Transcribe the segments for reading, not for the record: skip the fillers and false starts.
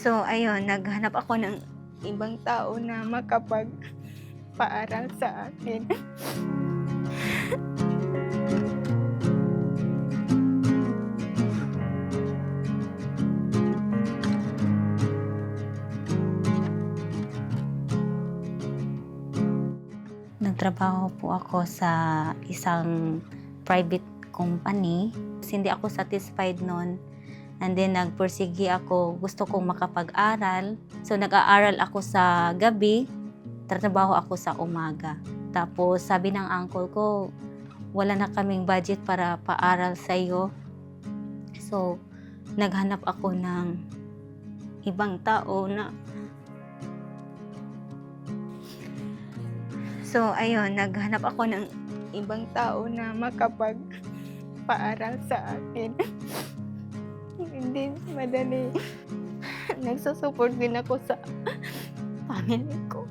So ayun, naghanap ako ng ibang tao na makapagpaaral sa akin. Nagtrabaho po ako sa isang private company. Hindi ako satisfied nun. And then nagpursige ako, gusto kong makapag-aral. So nag-aaral ako sa gabi, trabaho ako sa umaga. Tapos sabi ng uncle ko, wala na kaming budget para paaral sa iyo. So naghanap ako ng ibang tao na So ayun, naghanap ako ng ibang tao na makapagpaaral sa akin. Hindi madali. Nagsusupport din ako sa family ko.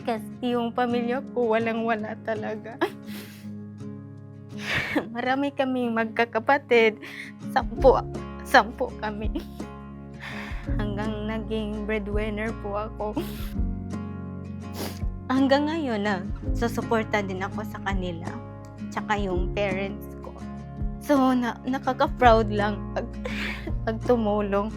Kasi yung pamilya ko walang-wala talaga. Marami kaming magkakapatid. 10 kami. Hanggang naging breadwinner po ako. Hanggang ngayon na susuporta din ako sa kanila. Tsaka yung parents ko. So, nakaka-proud lang pag tumulong.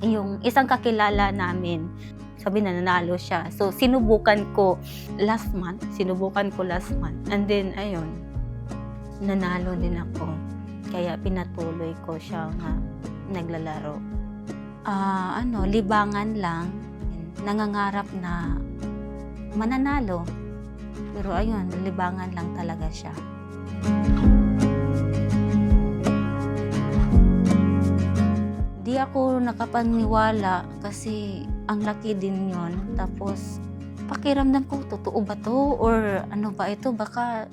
yung isang kakilala namin, sabi na nanalo siya. So, sinubukan ko last month. And then, ayun, nanalo din ako. Kaya pinatuloy ko siya nga naglalaro. Libangan lang. Nangangarap na mananalo. Pero ayun, libangan lang talaga siya. Di ako nakapaniwala kasi ang laki din yon. Tapos pakiramdam ko, totoo ba to? Or ano ba ito? Baka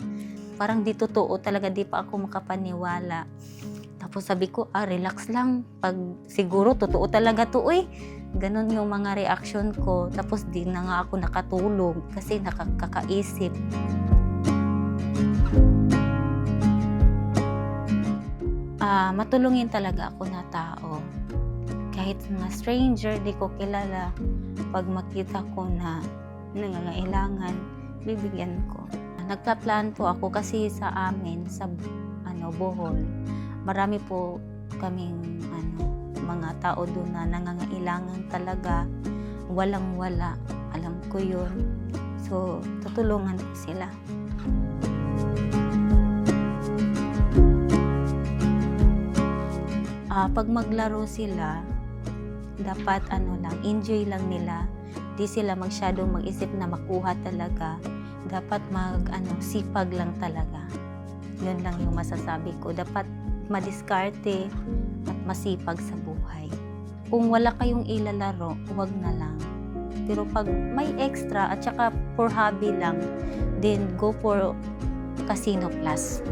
parang di totoo talaga, di pa ako makapaniwala. Tapos sabi ko, relax lang. Pag siguro totoo talaga to Ganon yung mga reaction ko. Tapos di na nga ako nakatulog kasi nakakaisip. Matulungin talaga ako na tao. Kahit mga stranger, di ko kilala, pag makita ko na nangangailangan, bibigyan ko. Nagpa-plan po ako kasi sa amin, sa Bohol. Marami po kaming mga tao doon na nangangailangan talaga. Walang-wala. Alam ko yun. So, tutulungan ko sila. Pag maglaro sila, dapat enjoy lang nila. Di sila masyadong mag-isip na makuha talaga. Dapat sipag lang talaga. Yun lang yung masasabi ko. Dapat madiskarte at masipag sa buhay. Kung wala kayong ilalaro, huwag na lang. Pero pag may extra at saka for hobby lang, then go for Casino Plus.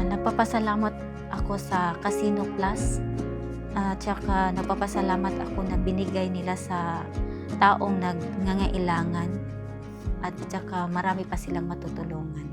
Napapasalamat ako sa Casino Plus at saka napapasalamat ako na binigay nila sa taong nangangailangan at saka marami pa silang matutulungan.